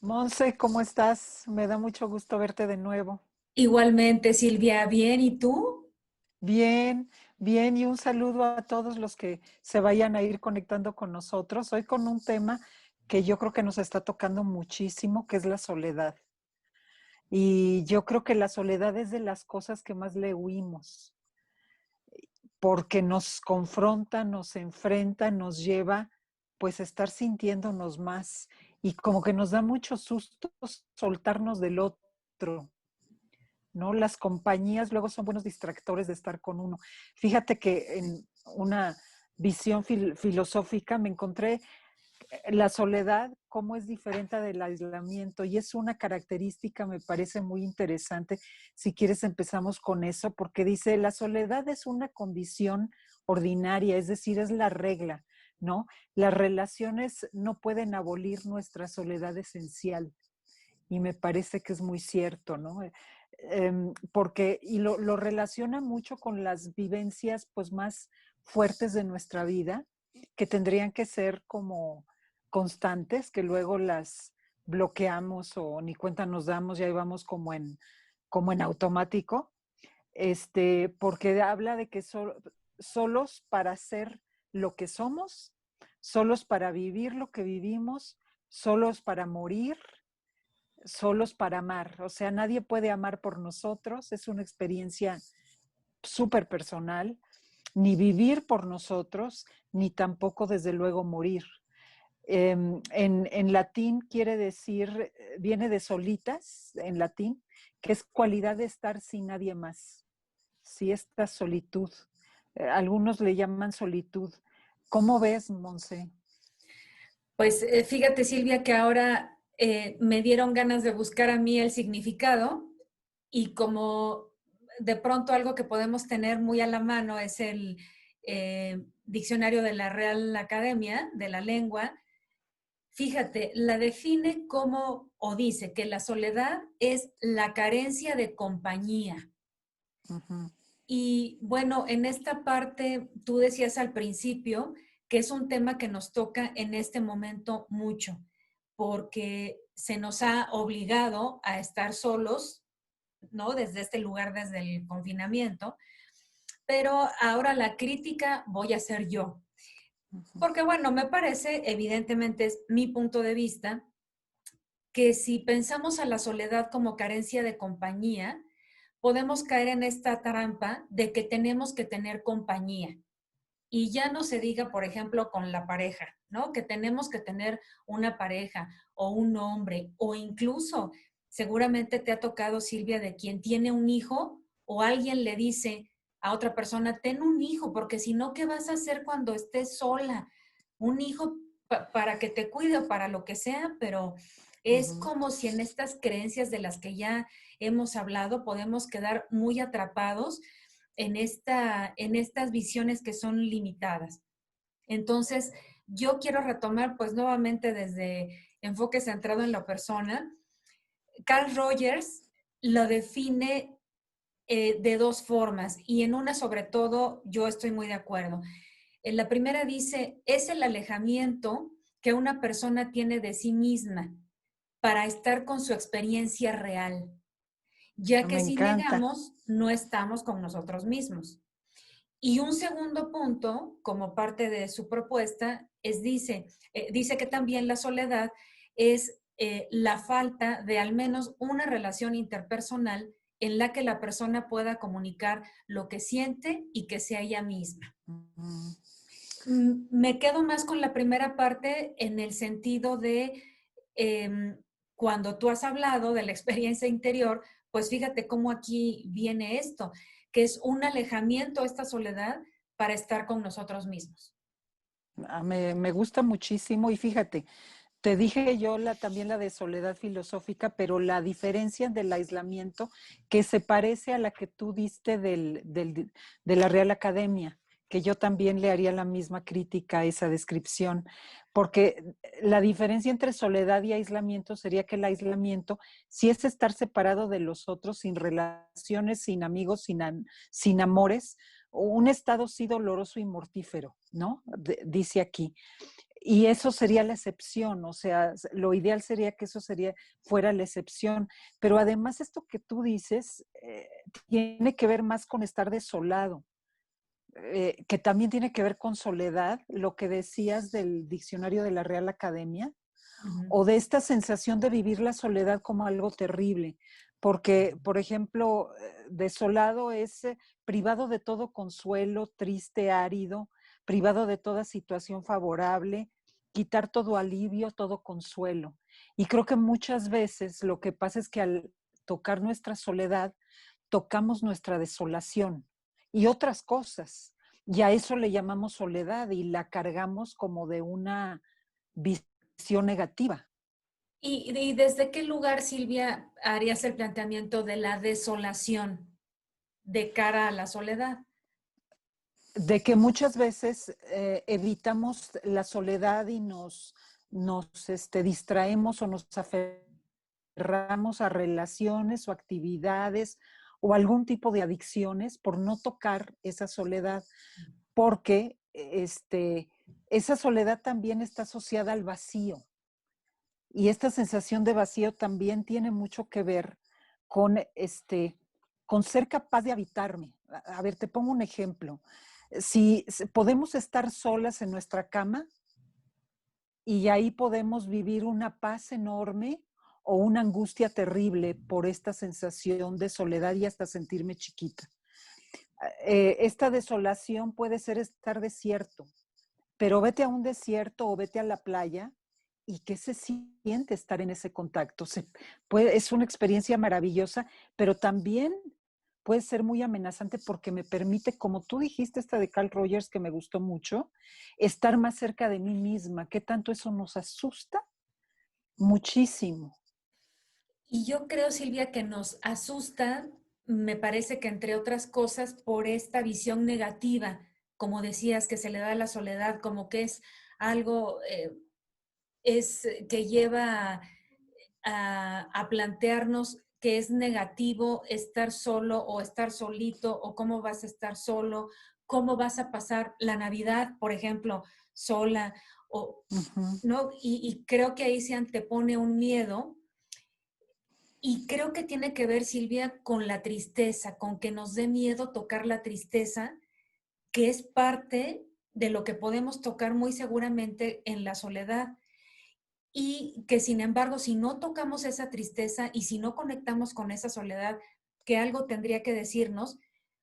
Monse, ¿cómo estás? Me da mucho gusto verte de nuevo. Igualmente, Silvia, bien, ¿y tú? Bien, bien, y un saludo a todos los que se vayan a ir conectando con nosotros. Hoy con un tema que yo creo que nos está tocando muchísimo, que es la soledad. Y yo creo que la soledad es de las cosas que más le huimos, porque nos confronta, nos enfrenta, nos lleva pues a estar sintiéndonos más y como que nos da mucho susto soltarnos del otro. ¿No? Las compañías luego son buenos distractores de estar con uno. Fíjate que en una visión filosófica me encontré la soledad, cómo es diferente del aislamiento, y es una característica, me parece muy interesante. Si quieres empezamos con eso, porque dice, la soledad es una condición ordinaria, es decir, es la regla, ¿no? Las relaciones no pueden abolir nuestra soledad esencial, y me parece que es muy cierto, ¿no? Porque, y lo relaciona mucho con las vivencias pues más fuertes de nuestra vida, que tendrían que ser como constantes, que luego las bloqueamos o ni cuenta nos damos, ya íbamos como en automático, porque habla de que solos para ser lo que somos, solos para vivir lo que vivimos, solos para morir, solos para amar. O sea, nadie puede amar por nosotros, es una experiencia súper personal, ni vivir por nosotros, ni tampoco desde luego morir. En latín quiere decir, viene de solitas, en latín, que es cualidad de estar sin nadie más. Sí, esta solitud. Algunos le llaman solitud. ¿Cómo ves, Monse? Pues fíjate, Silvia, que ahora me dieron ganas de buscar a mí el significado y como de pronto algo que podemos tener muy a la mano es el diccionario de la Real Academia de la Lengua. Fíjate, la define como, o dice que la soledad es la carencia de compañía. Ujú. Y bueno, en esta parte tú decías al principio que es un tema que nos toca en este momento mucho, porque se nos ha obligado a estar solos, ¿no? Desde este lugar, desde el confinamiento. Pero ahora la crítica voy a ser yo, porque bueno, me parece, evidentemente es mi punto de vista, que si pensamos a la soledad como carencia de compañía, podemos caer en esta trampa de que tenemos que tener compañía. Y ya no se diga, por ejemplo, con la pareja, ¿no? Que tenemos que tener una pareja o un hombre o incluso, seguramente te ha tocado, Silvia, de quien tiene un hijo o alguien le dice a otra persona, ten un hijo, porque si no, ¿qué vas a hacer cuando estés sola? Un hijo para que te cuide o para lo que sea, pero es Ujú. como si en estas creencias de las que ya hemos hablado podemos quedar muy atrapados en estas visiones que son limitadas. Entonces, yo quiero retomar pues nuevamente desde enfoque centrado en la persona. Carl Rogers lo define de dos formas y en una sobre todo yo estoy muy de acuerdo. En la primera dice, es el alejamiento que una persona tiene de sí misma para estar con su experiencia real, ya que Me si encanta. negamos, no estamos con nosotros mismos. Y un segundo punto, como parte de su propuesta, dice que también la soledad es la falta de al menos una relación interpersonal en la que la persona pueda comunicar lo que siente y que sea ella misma. Ujú. Me quedo más con la primera parte en el sentido de eh, cuando tú has hablado de la experiencia interior, pues fíjate cómo aquí viene esto, que es un alejamiento, esta soledad, para estar con nosotros mismos. Me gusta muchísimo y fíjate, te dije yo también la de soledad filosófica, pero la diferencia del aislamiento que se parece a la que tú diste de la Real Academia, que yo también le haría la misma crítica a esa descripción, porque la diferencia entre soledad y aislamiento sería que el aislamiento sí es estar separado de los otros, sin relaciones, sin amigos, sin amores, un estado sí doloroso y mortífero, ¿no? Dice aquí. Y eso sería la excepción, o sea, lo ideal sería que eso fuera la excepción. Pero además esto que tú dices tiene que ver más con estar desolado, que también tiene que ver con soledad, lo que decías del diccionario de la Real Academia, Ujú. o de esta sensación de vivir la soledad como algo terrible. Porque, por ejemplo, desolado es privado de todo consuelo, triste, árido, privado de toda situación favorable, quitar todo alivio, todo consuelo. Y creo que muchas veces lo que pasa es que al tocar nuestra soledad, tocamos nuestra desolación y otras cosas. Y a eso le llamamos soledad y la cargamos como de una visión negativa. ¿Y desde qué lugar, Silvia, harías el planteamiento de la desolación de cara a la soledad? De que muchas veces evitamos la soledad y nos distraemos o nos aferramos a relaciones o actividades o algún tipo de adicciones por no tocar esa soledad, porque esa soledad también está asociada al vacío. Y esta sensación de vacío también tiene mucho que ver con, con ser capaz de habitarme. A ver, te pongo un ejemplo. Si podemos estar solas en nuestra cama y ahí podemos vivir una paz enorme o una angustia terrible por esta sensación de soledad y hasta sentirme chiquita. Esta desolación puede ser estar desierto, pero vete a un desierto o vete a la playa y qué se siente estar en ese contacto. Es una experiencia maravillosa, pero también puede ser muy amenazante porque me permite, como tú dijiste, esta de Carl Rogers que me gustó mucho, estar más cerca de mí misma. ¿Qué tanto eso nos asusta? Muchísimo. Y yo creo, Silvia, que nos asusta, me parece que entre otras cosas, por esta visión negativa, como decías, que se le da a la soledad, como que es algo, es que lleva a plantearnos que es negativo estar solo o estar solito, o cómo vas a estar solo, cómo vas a pasar la Navidad, por ejemplo, sola, o, Ujú. ¿no? Y creo que ahí se antepone un miedo. Y creo que tiene que ver, Silvia, con la tristeza, con que nos dé miedo tocar la tristeza, que es parte de lo que podemos tocar muy seguramente en la soledad. Y que sin embargo, si no tocamos esa tristeza y si no conectamos con esa soledad, que algo tendría que decirnos,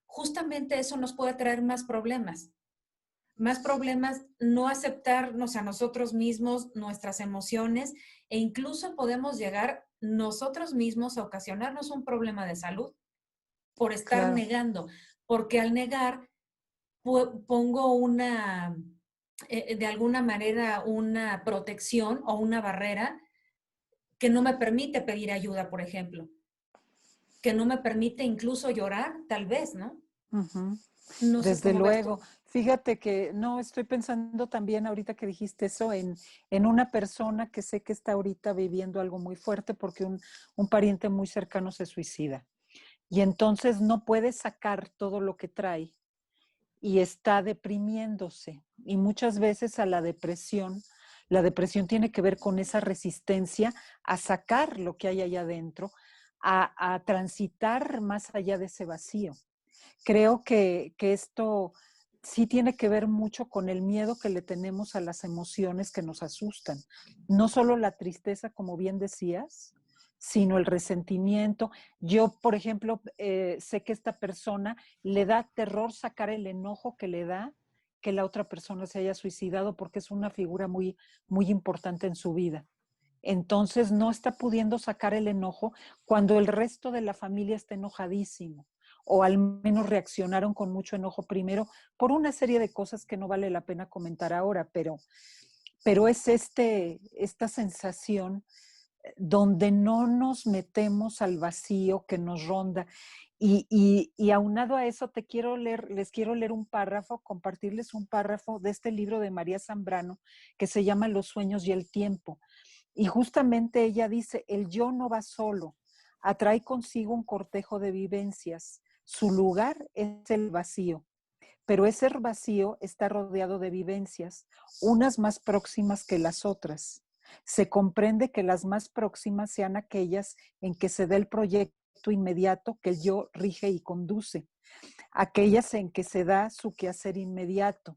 justamente eso nos puede traer más problemas, no aceptarnos a nosotros mismos, nuestras emociones, e incluso podemos llegar nosotros mismos a ocasionarnos un problema de salud por estar Claro, negando, porque al negar pongo de alguna manera, una protección o una barrera que no me permite pedir ayuda, por ejemplo, que no me permite incluso llorar, tal vez, ¿no? ujú. No sé Desde cómo ves luego. tú. Fíjate que no estoy pensando también ahorita que dijiste eso en una persona que sé que está ahorita viviendo algo muy fuerte porque un pariente muy cercano se suicida. Y entonces no puede sacar todo lo que trae y está deprimiéndose. Y muchas veces a la depresión tiene que ver con esa resistencia a sacar lo que hay allá adentro, a transitar más allá de ese vacío. Creo que esto sí tiene que ver mucho con el miedo que le tenemos a las emociones que nos asustan. No solo la tristeza, como bien decías, sino el resentimiento. Yo, por ejemplo, sé que esta persona le da terror sacar el enojo que le da que la otra persona se haya suicidado porque es una figura muy, muy importante en su vida. Entonces no está pudiendo sacar el enojo cuando el resto de la familia está enojadísimo o al menos reaccionaron con mucho enojo primero por una serie de cosas que no vale la pena comentar ahora, pero es esta sensación donde no nos metemos al vacío que nos ronda. Y aunado a eso, les quiero leer un párrafo, compartirles un párrafo de este libro de María Zambrano que se llama Los sueños y el tiempo. Y justamente ella dice, el yo no va solo, atrae consigo un cortejo de vivencias. Su lugar es el vacío. pero ese vacío está rodeado de vivencias, unas más próximas que las otras. Se comprende que las más próximas sean aquellas en que se da el proyecto inmediato que el yo rige y conduce, aquellas en que se da su quehacer inmediato.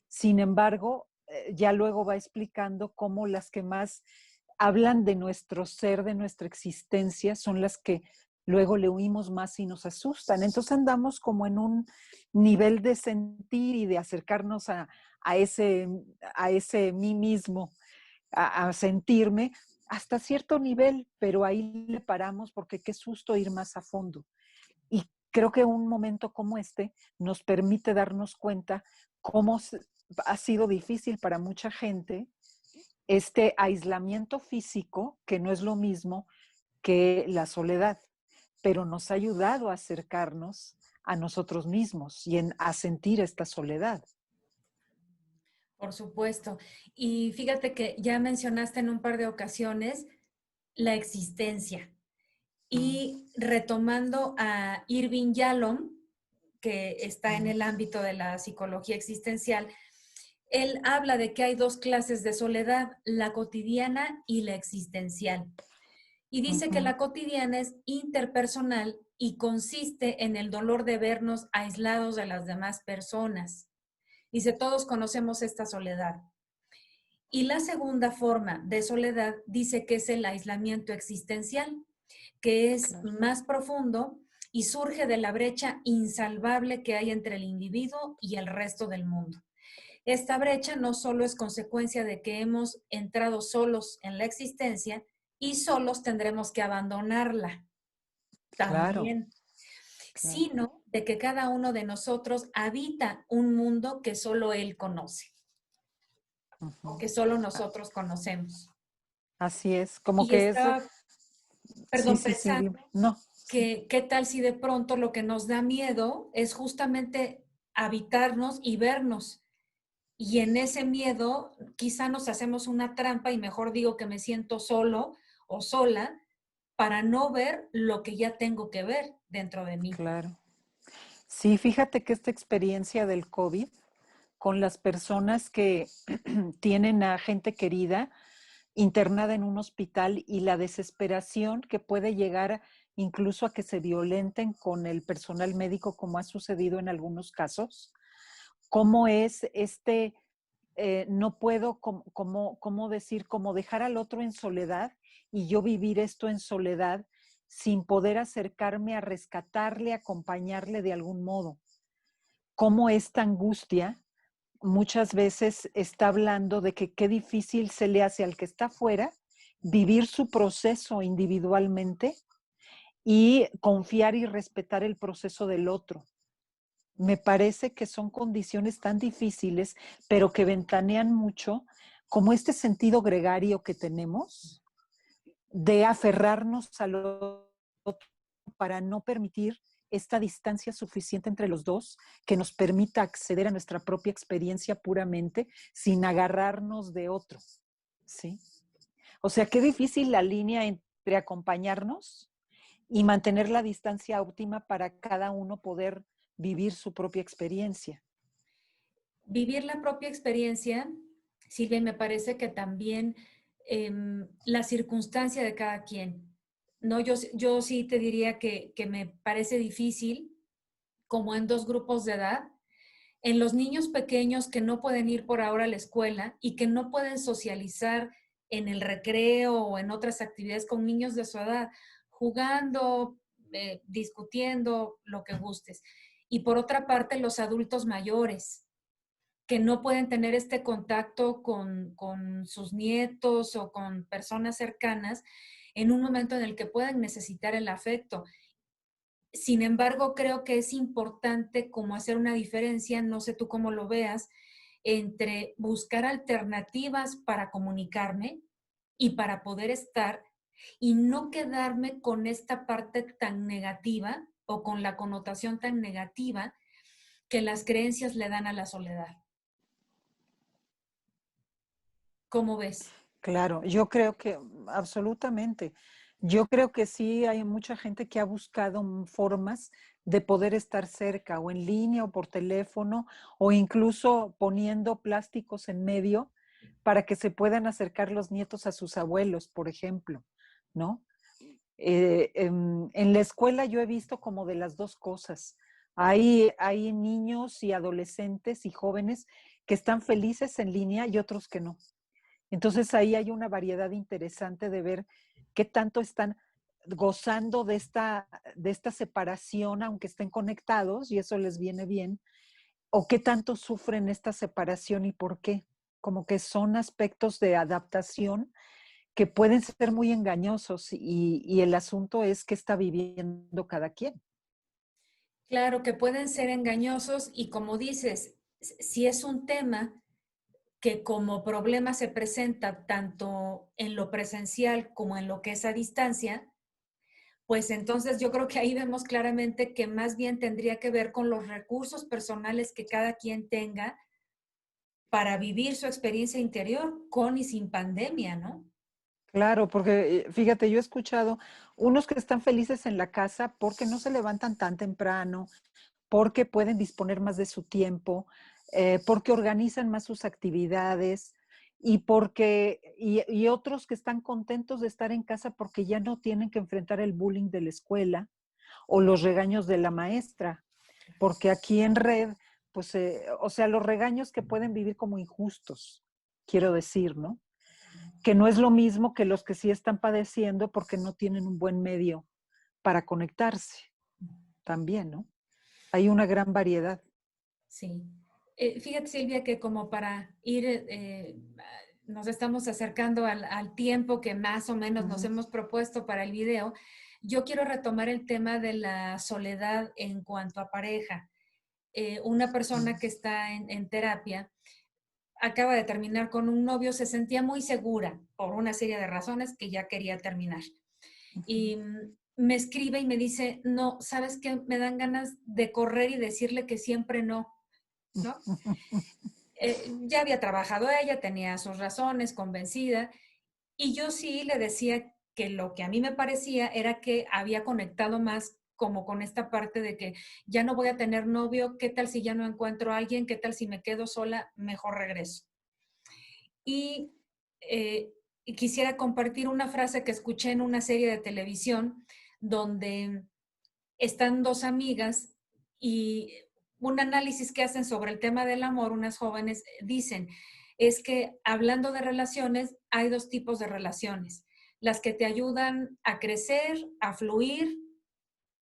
Sin embargo, ya luego va explicando cómo las que más hablan de nuestro ser, de nuestra existencia, son las que luego le huimos más y nos asustan. Entonces andamos como en un nivel de sentir y de acercarnos a ese, a ese mí mismo, a sentirme hasta cierto nivel, pero ahí le paramos porque qué susto ir más a fondo. Y creo que un momento como este nos permite darnos cuenta cómo ha sido difícil para mucha gente este aislamiento físico, que no es lo mismo que la soledad, pero nos ha ayudado a acercarnos a nosotros mismos y a sentir esta soledad. Por supuesto. Y fíjate que ya mencionaste en un par de ocasiones la existencia. Y retomando a Irving Yalom, que está en el ámbito de la psicología existencial, él habla de que hay dos clases de soledad, la cotidiana y la existencial. Y dice que la cotidiana es interpersonal y consiste en el dolor de vernos aislados de las demás personas. Dice, todos conocemos esta soledad. Y la segunda forma de soledad dice que es el aislamiento existencial, que es más profundo y surge de la brecha insalvable que hay entre el individuo y el resto del mundo. Esta brecha no solo es consecuencia de que hemos entrado solos en la existencia y solos tendremos que abandonarla Claro, también, claro. sino de que cada uno de nosotros habita un mundo que solo él conoce o que solo nosotros conocemos. Así es, como Y que es, estaba, sí, perdón, sí, sí, pensando dime. No, sí. que qué tal si de pronto lo que nos da miedo es justamente habitarnos y vernos. Y en ese miedo quizá nos hacemos una trampa y mejor digo que me siento solo o sola para no ver lo que ya tengo que ver dentro de mí. Claro. Sí, fíjate que esta experiencia del COVID con las personas que tienen a gente querida internada en un hospital y la desesperación que puede llegar incluso a que se violenten con el personal médico, como ha sucedido en algunos casos, cómo es no puedo, como decir, como dejar al otro en soledad y yo vivir esto en soledad sin poder acercarme a rescatarle, acompañarle de algún modo. Cómo esta angustia muchas veces está hablando de que qué difícil se le hace al que está afuera vivir su proceso individualmente y confiar y respetar el proceso del otro. Me parece que son condiciones tan difíciles, pero que ventanean mucho como este sentido gregario que tenemos de aferrarnos al otro para no permitir esta distancia suficiente entre los dos que nos permita acceder a nuestra propia experiencia puramente sin agarrarnos de otro, ¿sí? O sea, qué difícil la línea entre acompañarnos y mantener la distancia óptima para cada uno poder vivir su propia experiencia. Vivir la propia experiencia, Silvia, me parece que también la circunstancia de cada quien. No, yo sí te diría que me parece difícil, como en dos grupos de edad, en los niños pequeños que no pueden ir por ahora a la escuela y que no pueden socializar en el recreo o en otras actividades con niños de su edad, jugando, discutiendo, lo que gustes. Y por otra parte, los adultos mayores que no pueden tener este contacto con sus nietos o con personas cercanas en un momento en el que puedan necesitar el afecto. Sin embargo, creo que es importante como hacer una diferencia, no sé tú cómo lo veas, entre buscar alternativas para comunicarme y para poder estar y no quedarme con esta parte tan negativa o con la connotación tan negativa que las creencias le dan a la soledad. ¿Cómo ves? Claro, yo creo que absolutamente. Yo creo que sí hay mucha gente que ha buscado formas de poder estar cerca o en línea o por teléfono o incluso poniendo plásticos en medio para que se puedan acercar los nietos a sus abuelos, por ejemplo, ¿no? En la escuela yo he visto como de las dos cosas. Hay niños y adolescentes y jóvenes que están felices en línea y otros que no. Entonces ahí hay una variedad interesante de ver qué tanto están gozando de esta separación, aunque estén conectados, y eso les viene bien, o qué tanto sufren esta separación y por qué. Como que son aspectos de adaptación que pueden ser muy engañosos y el asunto es qué está viviendo cada quien. Claro que pueden ser engañosos y como dices, si es un tema que como problema se presenta tanto en lo presencial como en lo que es a distancia, pues entonces yo creo que ahí vemos claramente que más bien tendría que ver con los recursos personales que cada quien tenga para vivir su experiencia interior con y sin pandemia, ¿no? Claro, porque fíjate, yo he escuchado unos que están felices en la casa porque no se levantan tan temprano, porque pueden disponer más de su tiempo, porque organizan más sus actividades y otros que están contentos de estar en casa porque ya no tienen que enfrentar el bullying de la escuela o los regaños de la maestra, porque aquí en red, pues, o sea, los regaños que pueden vivir como injustos, quiero decir, ¿no? Que no es lo mismo que los que sí están padeciendo porque no tienen un buen medio para conectarse también, ¿no? Hay una gran variedad. Sí. Fíjate, Silvia, que como para ir, nos estamos acercando al tiempo que más o menos nos Ujú. hemos propuesto para el video, yo quiero retomar el tema de la soledad en cuanto a pareja. Una persona que está en terapia acaba de terminar con un novio, se sentía muy segura por una serie de razones que ya quería terminar. Y me escribe y me dice, no, ¿sabes qué? Me dan ganas de correr y decirle que siempre no, ¿no? Ya había trabajado ella, tenía sus razones, convencida, y yo sí le decía que lo que a mí me parecía era que había conectado más como con esta parte de que ya no voy a tener novio, ¿qué tal si ya no encuentro a alguien? ¿Qué tal si me quedo sola? Mejor regreso. Y, y quisiera compartir una frase que escuché en una serie de televisión donde están dos amigas y un análisis que hacen sobre el tema del amor, unas jóvenes dicen, es que hablando de relaciones, hay dos tipos de relaciones, las que te ayudan a crecer, a fluir,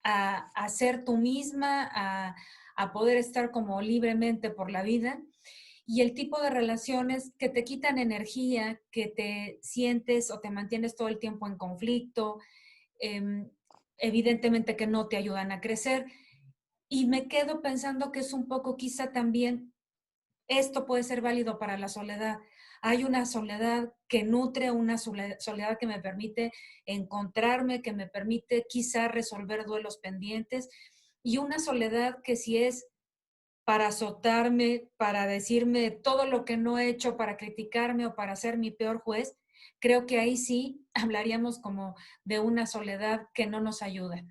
a ser tú misma, a poder estar como libremente por la vida, y el tipo de relaciones que te quitan energía, que te sientes o te mantienes todo el tiempo en conflicto, eh, evidentemente que no te ayudan a crecer. Y me quedo pensando que es un poco quizá también, esto puede ser válido para la soledad. Hay una soledad que nutre, una soledad que me permite encontrarme, que me permite quizá resolver duelos pendientes, y una soledad que si es para azotarme, para decirme todo lo que no he hecho, para criticarme o para ser mi peor juez, creo que ahí sí hablaríamos como de una soledad que no nos ayuda.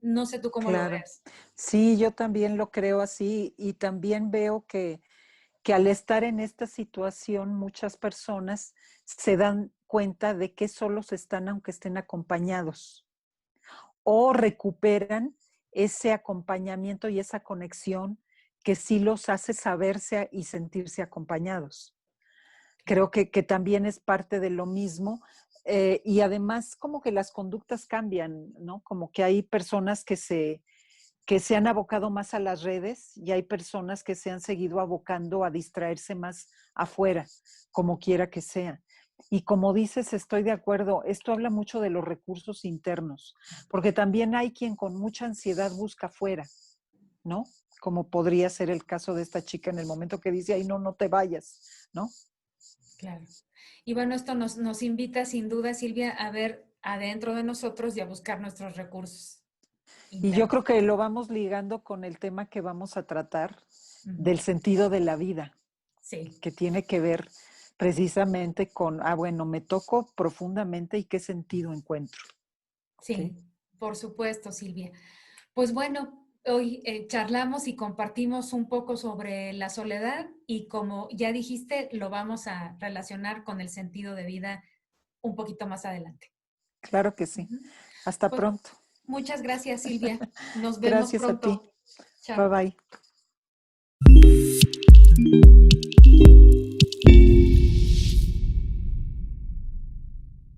No sé tú cómo lo Claro. veas. Sí, yo también lo creo así y también veo que al estar en esta situación muchas personas se dan cuenta de que solos están aunque estén acompañados o recuperan ese acompañamiento y esa conexión que sí los hace saberse y sentirse acompañados. Claro. Creo que también es parte de lo mismo. Y además como que las conductas cambian, ¿no? Como que hay personas que se han abocado más a las redes y hay personas que se han seguido abocando a distraerse más afuera, como quiera que sea. Y como dices, estoy de acuerdo, esto habla mucho de los recursos internos, porque también hay quien con mucha ansiedad busca afuera, ¿no? Como podría ser el caso de esta chica en el momento que dice, ay, no, no te vayas, ¿no? Claro. Y bueno, esto nos invita sin duda, Silvia, a ver adentro de nosotros y a buscar nuestros recursos Y yo creo internos. que lo vamos ligando con el tema que vamos a tratar Ujú. del sentido de la vida, Sí, que tiene que ver precisamente con, bueno, me toco profundamente y qué sentido encuentro. Sí, por supuesto, Silvia. Pues bueno, hoy charlamos y compartimos un poco sobre la soledad y como ya dijiste, lo vamos a relacionar con el sentido de vida un poquito más adelante. Claro que sí. Ujú. Hasta Pues pronto. muchas gracias, Silvia. Nos vemos Gracias a ti. pronto. Bye Chao. bye.